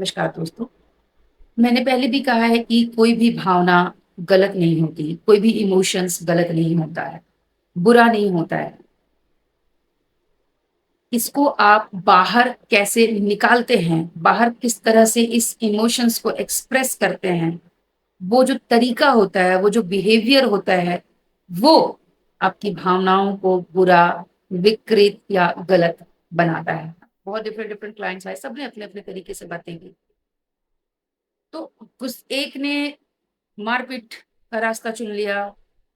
नमस्कार दोस्तों। मैंने पहले भी कहा है कि कोई भी भावना गलत नहीं होती, कोई भी इमोशंस गलत नहीं होता है, बुरा नहीं होता है। इसको आप बाहर कैसे निकालते हैं, बाहर किस तरह से इस इमोशंस को एक्सप्रेस करते हैं, वो जो तरीका होता है, वो जो बिहेवियर होता है, वो आपकी भावनाओं को बुरा, विकृत या गलत बनाता है। बहुत डिफरेंट डिफरेंट क्लाइंट्स आए, सबने अपने अपने तरीके से बातें की। तो उस एक ने मारपीट का रास्ता चुन लिया,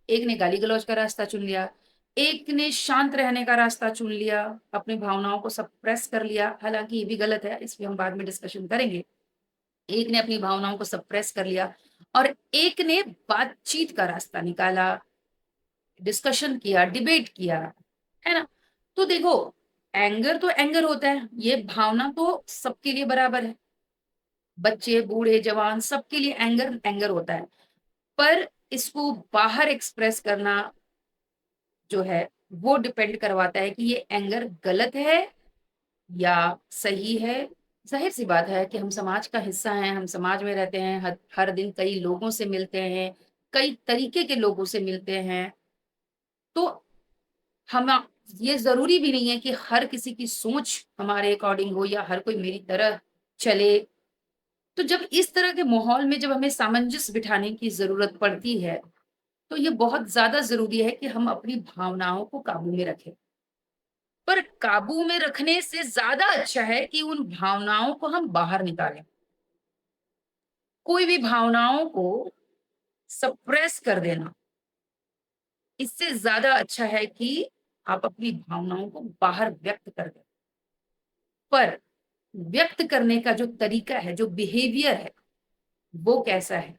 एक ने गाली-गलौज का रास्ता चुन लिया, एक ने शांत रहने का रास्ता चुन लिया, अपनी भावनाओं को सप्रेस कर लिया, हालाँकि ये भी गलत है, इस पे हम बाद में डिस्कशन करेंगे। एक ने अपनी भावनाओं को सप्रेस कर लिया और एक ने बातचीत का रास्ता निकाला, डिस्कशन किया, डिबेट किया, है ना? तो देखो, एंगर तो एंगर होता है, ये भावना तो सबके लिए बराबर है। बच्चे, बूढ़े, जवान सबके लिए एंगर एंगर होता है। पर इसको बाहर एक्सप्रेस करना जो है, वो डिपेंड करवाता है कि ये एंगर गलत है या सही है। ज़ाहिर-सी बात है कि हम समाज का हिस्सा हैं, हम समाज में रहते हैं, हर हर दिन कई लोगों से मिलते हैं, कई तरीके के लोगों से मिलते हैं। तो हम ये ज़रूरी भी नहीं है कि हर किसी की सोच हमारे अकॉर्डिंग हो या हर कोई मेरी तरह चले। तो जब इस तरह के माहौल में जब हमें सामंजस्य बिठाने की ज़रूरत पड़ती है, तो ये बहुत ज़्यादा ज़रूरी है कि हम अपनी भावनाओं को काबू में रखें। पर काबू में रखने से ज़्यादा अच्छा है कि उन भावनाओं को हम बाहर निकालें। कोई भी भावनाओं को सप्रेस कर देना, इससे ज़्यादा अच्छा है कि आप अपनी भावनाओं को बाहर व्यक्त कर दें। पर व्यक्त करने का जो तरीका है, जो बिहेवियर है, वो कैसा है?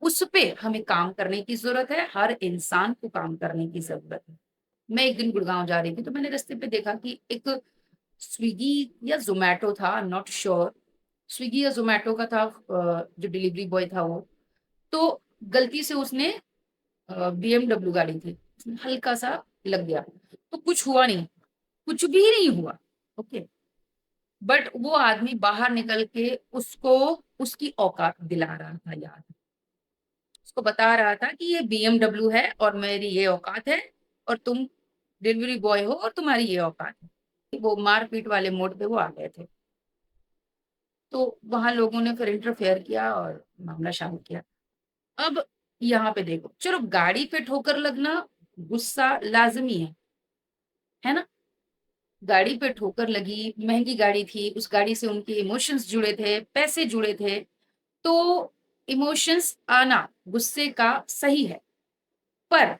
उस पे हमें काम करने की ज़रूरत है, हर इंसान को काम करने की ज़रूरत है। मैं एक दिन गुड़गाँव जा रही थी, तो मैंने रास्ते पे देखा कि एक स्विगी या ज़ोमैटो था, I am not sure, Swiggy या ज़ोमैटो का था, जो डिलीवरी बॉय था वो। तो गलती से उसने बीएमडब्ल्यू गाड़ी थी, उसमें हल्का-सा लग गया, तो कुछ हुआ नहीं, कुछ भी नहीं हुआ, ओके। बट वो आदमी बाहर निकल के उसको उसकी औकात दिला रहा था याद। उसको बता रहा था कि ये बीएमडब्ल्यू है और मेरी ये औकात है और तुम डिलीवरी बॉय हो और तुम्हारी ये औकात है। वो मारपीट वाले मोड पे वो आ गए थे। तो वहाँ लोगों ने फिर इंटरफेयर किया और मामला शांत किया। अब यहाँ पे देखो, चलो गाड़ी पे ठोकर लगना गुस्सा लाज़मी है ना? गाड़ी पे ठोकर लगी, महँगी गाड़ी थी, उस गाड़ी से उनके इमोशंस जुड़े थे, पैसे जुड़े थे, तो इमोशंस आना गुस्से का सही है। पर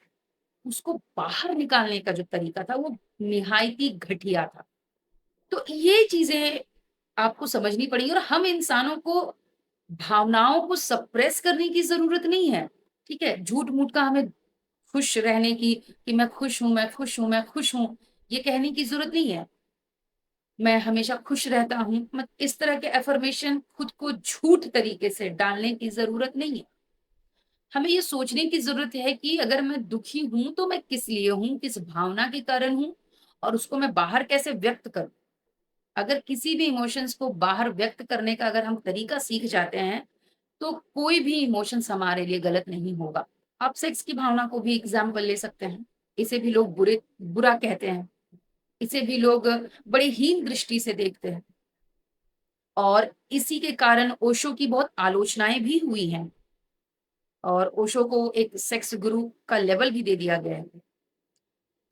उसको बाहर निकालने का जो तरीका था वो निहायत ही घटिया था। तो ये चीज़ें आपको समझनी पड़ेंगी और हम इंसानों को भावनाओं को सप्रेस करने की ज़रूरत नहीं है, ठीक है? झूठ-मूठ का हमें खुश रहने की कि मैं खुश हूँ, मैं खुश हूँ, मैं खुश हूँ, ये कहने की ज़रूरत नहीं है। मैं हमेशा खुश रहता हूँ, मत इस तरह के अफ़र्मेशन खुद को झूठ तरीके से डालने की ज़रूरत नहीं है। हमें ये सोचने की ज़रूरत है कि अगर मैं दुखी हूँ, तो मैं किस लिए हूँ, किस भावना के कारण हूँ और उसको मैं बाहर कैसे व्यक्त करूँ। अगर किसी भी इमोशंस को बाहर व्यक्त करने का अगर हम तरीका सीख जाते हैं, तो कोई भी इमोशंस हमारे लिए गलत नहीं होगा। आप सेक्स की भावना को भी एग्ज़ाम्पल ले सकते हैं। इसे भी लोग बुरा कहते हैं। इसे भी लोग बड़ी हीन दृष्टि से देखते हैं और इसी के कारण ओशो की बहुत आलोचनाएँ भी हुई हैं और ओशो को एक सेक्स गुरु का लेवल भी दे दिया गया है।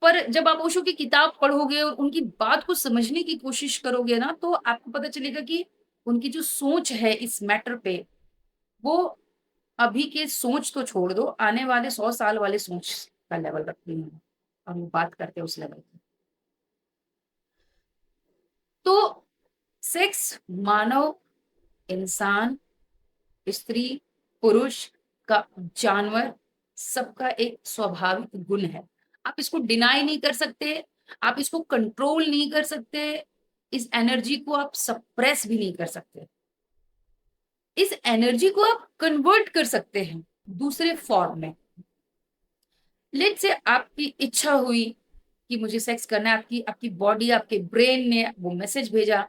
पर जब आप ओशो की किताब पढ़ोगे और उनकी बात को समझने की कोशिश करोगे ना, तो आपको पता चलेगा कि उनकी जो सोच है इस मैटर पे, वो अभी के सोच तो छोड़ दो, आने वाले 100 साल वाले सोच का लेवल रखती हैं और वो बात करते हैं उस लेवल की। तो सेक्स मानव, इंसान, स्त्री, पुरुष का, जानवर, सबका एक स्वाभाविक गुण है। आप इसको डिनाई नहीं कर सकते, आप इसको कंट्रोल नहीं कर सकते, इस एनर्जी को आप सप्रेस भी नहीं कर सकते। इस एनर्जी को आप कन्वर्ट कर सकते हैं दूसरे फॉर्म में। लेट्स से आपकी इच्छा हुई कि मुझे सेक्स करना है, आपकी आपकी बॉडी, आपके ब्रेन ने वो मैसेज भेजा,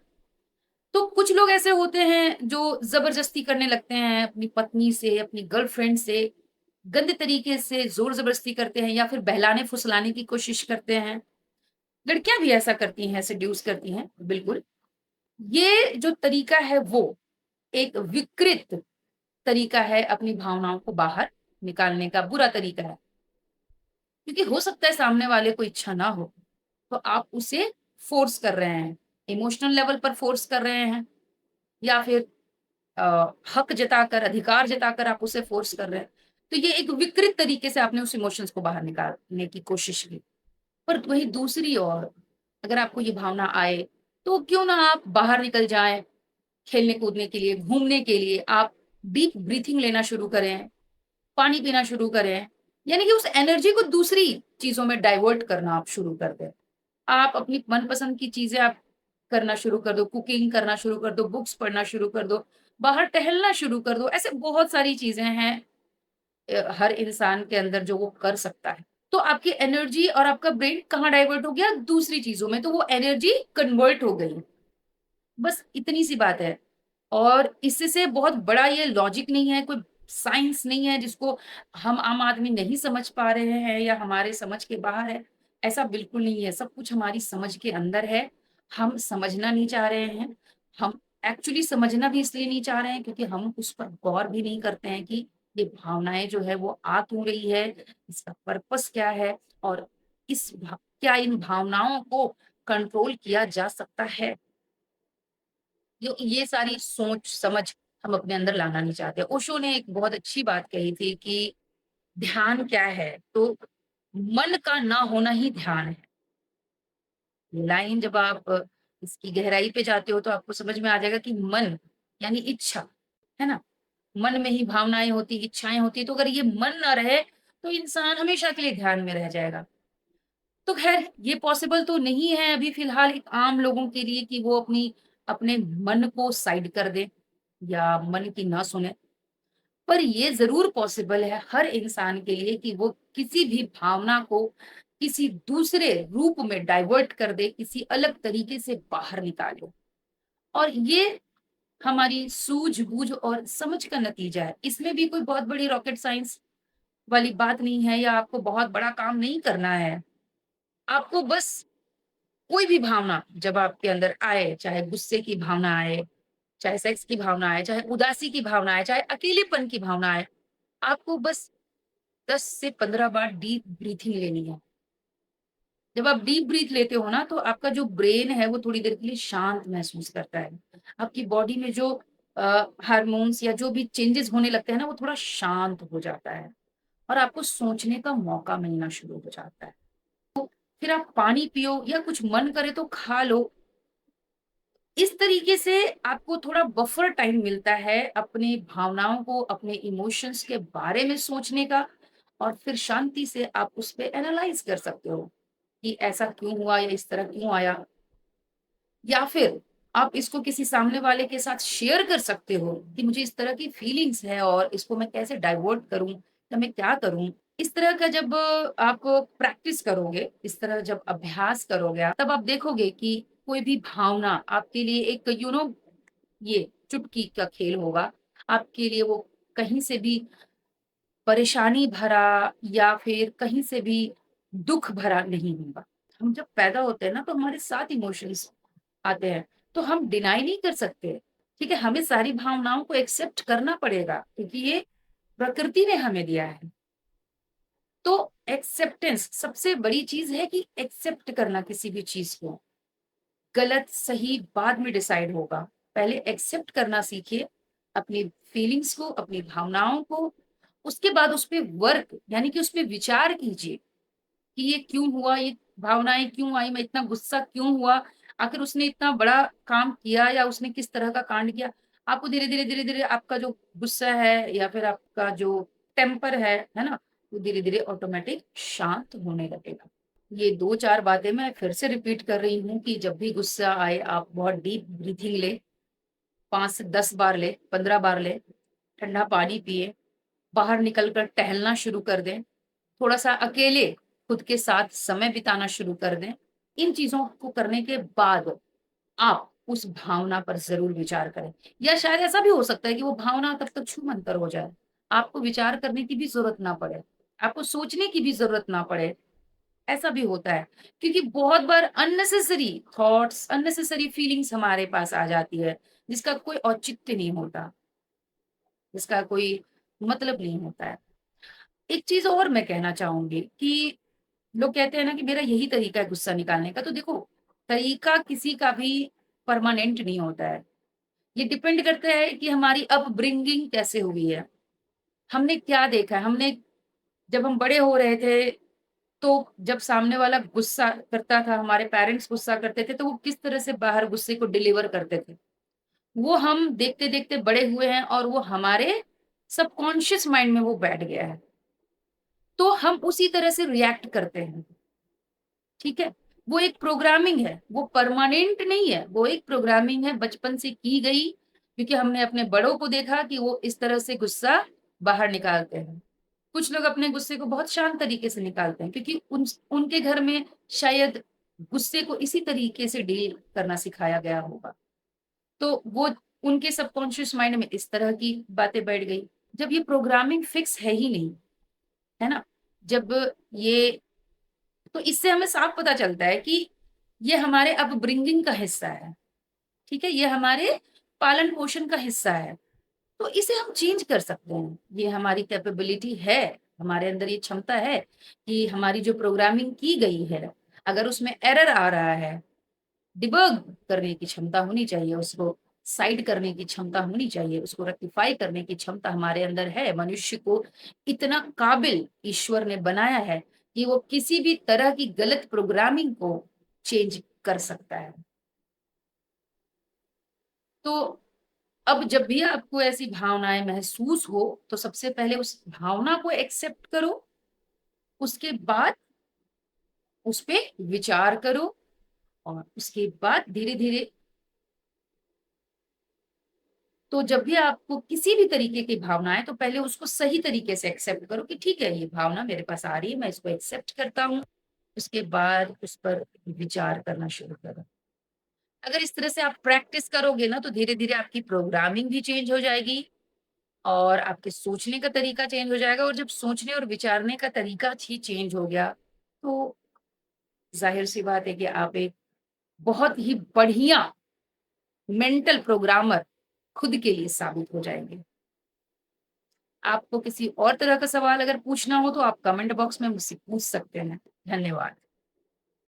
तो कुछ लोग ऐसे होते हैं जो ज़बरदस्ती करने लगते हैं अपनी पत्नी से, अपनी गर्लफ्रेंड से, गंदे तरीके से ज़ोर-ज़बरदस्ती करते हैं या फिर बहलाने-फुसलाने की कोशिश करते हैं। लड़कियाँ भी ऐसा करती हैं, सेड्यूस करती हैं, बिल्कुल। ये जो तरीका है वो एक विकृत तरीका है अपनी भावनाओं को बाहर निकालने का, बुरा तरीका है। क्योंकि हो सकता है सामने वाले को इच्छा ना हो, तो आप उसे फ़ोर्स कर रहे हैं। इमोशनल लेवल पर फ़ोर्स कर रहे हैं या फिर हक जताकर, अधिकार जताकर आप उसे फ़ोर्स कर रहे हैं। तो ये एक विकृत तरीके से आपने उस इमोशंस को बाहर निकालने की कोशिश की। पर वहीं दूसरी ओर अगर आपको ये भावना आए, तो क्यों ना आप बाहर निकल जाएँ, खेलने-कूदने के लिए, घूमने के लिए आप डीप ब्रीथिंग लेना शुरू करें, पानी पीना शुरू करें। यानी कि उस एनर्जी को दूसरी चीज़ों में डाइवर्ट करना आप शुरू कर दें। आप अपनी मनपसंद की चीज़ें आप करना शुरू कर दो, कुकिंग करना शुरू कर दो, बुक्स पढ़ना शुरू कर दो, बाहर टहलना शुरू कर दो। ऐसे बहुत सारी चीज़ें हैं हर इंसान के अंदर जो वो कर सकता है। तो आपकी एनर्जी और आपका ब्रेन कहाँ डाइवर्ट हो गया? दूसरी चीज़ों में, तो वो एनर्जी कन्वर्ट हो गई। बस इतनी सी बात है। और इससे बहुत बड़ा ये लॉजिक नहीं है, कोई साइंस नहीं है जिसको हम आम आदमी नहीं समझ पा रहे हैं या हमारे समझ के बाहर है। ऐसा बिल्कुल नहीं है, सब कुछ हमारी समझ के अंदर है। हम समझना नहीं चाह रहे हैं। हम एक्चुअली समझना भी इसलिए नहीं चाह रहे हैं क्योंकि हम उस पर गौर भी नहीं करते हैं कि ये भावनाएँ जो है वो आ क्यों रही है, इसका पर्पस क्या है और क्या इन भावनाओं को कंट्रोल किया जा सकता है? जो ये सारी सोच-समझ हम अपने अंदर लाना नहीं चाहते। ओशो ने एक बहुत अच्छी बात कही थी कि ध्यान क्या है? तो मन का ना होना ही ध्यान है। लाइन जब आप इसकी गहराई पे जाते हो तो आपको समझ में आ जाएगा कि मन यानी इच्छा, है ना? मन में ही भावनाएँ होती, इच्छाएँ होती, तो अगर ये मन ना रहे, तो इंसान हमेशा के लिए ध्यान में रह जाएगा। तो ख़ैर ये पॉसिबल तो नहीं है अभी फ़िलहाल एक आम लोगों के लिए कि वो अपने मन को साइड कर दें या मन की ना सुनें। पर ये ज़रूर पॉसिबल है हर इंसान के लिए कि वो किसी भी भावना को किसी दूसरे रूप में डाइवर्ट कर दे, किसी अलग तरीके से बाहर निकाले। और ये हमारी सूझ-बूझ और समझ का नतीजा है। इसमें भी कोई बहुत बड़ी रॉकेट साइंस वाली बात नहीं है या आपको बहुत बड़ा काम नहीं करना है। आपको बस कोई भी भावना जब आपके अंदर आए, चाहे गुस्से की भावना आए, चाहे सेक्स की भावना आए, चाहे उदासी की भावना आए, चाहे अकेलेपन की भावना आए, आपको बस 10 से 15 बार डीप ब्रीथिंग लेनी है। जब आप डीप ब्रीथ लेते हो ना, तो आपका जो ब्रेन है, वो थोड़ी देर के लिए शांत महसूस करता है। आपकी बॉडी में जो हार्मोन्स या जो भी चेंजेज़ होने लगते हैं ना, वो थोड़ा शांत हो जाता है और आपको सोचने का मौका मिलना शुरू हो जाता है। फिर आप पानी पियो या कुछ मन करे तो खा लो। इस तरीके से आपको थोड़ा बफर टाइम मिलता है अपनी भावनाओं को, अपने इमोशंस के बारे में सोचने का और फिर शांति से आप उस पे एनालाइज़ कर सकते हो, कि ऐसा क्यों हुआ या इस तरह क्यों आया? या फिर आप इसको किसी सामने वाले के साथ शेयर कर सकते हो कि मुझे इस तरह की फीलिंग्स है और इसको मैं कैसे डाइवर्ट करूँ या मैं क्या करूँ? इस तरह का जब आप प्रैक्टिस करोगे, इस तरह जब अभ्यास करोगे आप, तब आप देखोगे कि कोई भी भावना आपके लिए एक ये चुटकी का खेल होगा। आपके लिए वो कहीं से भी परेशानी भरा या फिर कहीं से भी दुःख भरा नहीं होगा। हम जब पैदा होते हैं ना, तो हमारे साथ इमोशंस आते हैं, तो हम डिनाई नहीं कर सकते, ठीक है? हमें सारी भावनाओं को एक्सेप्ट करना पड़ेगा क्योंकि ये प्रकृति ने हमें दिया है। तो एक्सेप्टेंस सबसे बड़ी चीज़ है कि एक्सेप्ट करना किसी भी चीज़ को। गलत, सही बाद में डिसाइड होगा। पहले एक्सेप्ट करना सीखिए, अपनी फीलिंग्स को, अपनी भावनाओं को, उसके बाद उस पे वर्क यानी कि उस पे विचार कीजिए। कि ये क्यों हुआ, ये भावनाएँ क्यों आई, मैं इतना गुस्सा क्यों हुआ? आखिर उसने इतना बड़ा काम किया या उसने किस तरह का कांड किया? आपको धीरे-धीरे, धीरे-धीरे आपका जो गुस्सा है या फिर आपका जो टेम्पर है ना? वो धीरे-धीरे ऑटोमैटिक शांत होने लगेगा। ये 2-4 बातें मैं फिर से रिपीट कर रही हूँ कि जब भी गुस्सा आए आप बहुत डीप ब्रीथिंग लें, 5 से 10 बार लें, 15 बार लें, ठंडा पानी पिएँ, बाहर निकल कर टहलना शुरू कर दें। थोड़ा-सा अकेले खुद के साथ समय बिताना शुरू कर दें। इन चीज़ों को करने के बाद आप उस भावना पर ज़रूर विचार करें। या शायद ऐसा भी हो सकता है कि वो भावना तब तक छूमंतर हो जाए। आपको विचार करने की भी ज़रूरत ना पड़े, आपको सोचने की भी ज़रूरत ना पड़े, ऐसा भी होता है। क्योंकि बहुत बार अननेसेसरी थॉट्स, अननेसेसरी फीलिंग्स हमारे पास आ जाती है, जिसका कोई औचित्य नहीं होता, जिसका कोई मतलब नहीं होता है। एक चीज़ और मैं कहना चाहूँगी कि लोग कहते हैं ना कि मेरा यही तरीका है गुस्सा निकालने का, तो देखो, तरीका किसी का भी परमानेंट नहीं होता है। ये डिपेंड करता है कि हमारी अपब्रिंगिंग कैसे हुई है। हमने क्या देखा है, हमने जब हम बड़े हो रहे थे, तो जब सामने वाला गुस्सा करता था, हमारे पेरेंट्स गुस्सा करते थे, तो वो किस तरह से बाहर गुस्से को डिलीवर करते थे। वो हम देखते-देखते बड़े हुए हैं और वो हमारे सबकॉन्शियस माइंड में वो बैठ गया है। तो हम उसी तरह से रिएक्ट करते हैं। ठीक है? वो एक प्रोग्रामिंग है, वो परमानेंट नहीं है, वो एक प्रोग्रामिंग है बचपन से की गई, क्योंकि हमने अपने बड़ों को देखा कि वो इस तरह से गुस्सा बाहर निकालते हैं। कुछ लोग अपने गुस्से को बहुत शांत तरीके से निकालते हैं, क्योंकि उनके घर में शायद गुस्से को इसी तरीके से डील करना सिखाया गया होगा। तो वो उनके सबकॉन्शियस माइंड में इस तरह की बातें बैठ गई। जब ये प्रोग्रामिंग फिक्स है ही नहीं, है ना? जब ये तो इससे हमें साफ पता चलता है कि ये हमारे अपब्रिंगिंग का हिस्सा है, ठीक है? ये हमारे पालन-पोषण का हिस्सा है। तो इसे हम चेंज कर सकते हैं। ये हमारी कैपेबिलिटी है, हमारे अंदर ये क्षमता है कि हमारी जो प्रोग्रामिंग की गई है, अगर उसमें एरर आ रहा है, डिबग करने की क्षमता होनी चाहिए, उसको साइड करने की क्षमता होनी चाहिए, उसको रेक्टिफाई करने की क्षमता हमारे अंदर है। मनुष्य को इतना काबिल ईश्वर ने बनाया है कि वो किसी भी तरह की गलत प्रोग्रामिंग को चेंज कर सकता है। तो अब जब भी आपको ऐसी भावनाएँ महसूस हो, तो सबसे पहले उस भावना को एक्सेप्ट करो, उसके बाद उस पे विचार करो और उसके बाद धीरे-धीरे, तो जब भी आपको किसी भी तरीके की भावना आए, तो पहले उसको सही तरीके से एक्सेप्ट करो कि ठीक है, ये भावना मेरे पास आ रही है, मैं इसको एक्सेप्ट करता हूँ। उसके बाद उस पर विचार करना शुरू करो। अगर इस तरह से आप प्रैक्टिस करोगे ना, तो धीरे-धीरे आपकी प्रोग्रामिंग भी चेंज हो जाएगी और आपके सोचने का तरीका चेंज हो जाएगा, और जब सोचने और विचारने का तरीका ही चेंज हो गया, तो ज़ाहिर-सी बात है कि आप एक बहुत ही बढ़िया मेंटल प्रोग्रामर खुद के लिए साबित हो जाएँगे। आपको किसी और तरह का सवाल अगर पूछना हो, तो आप कमेंट बॉक्स में मुझसे पूछ सकते हैं। धन्यवाद।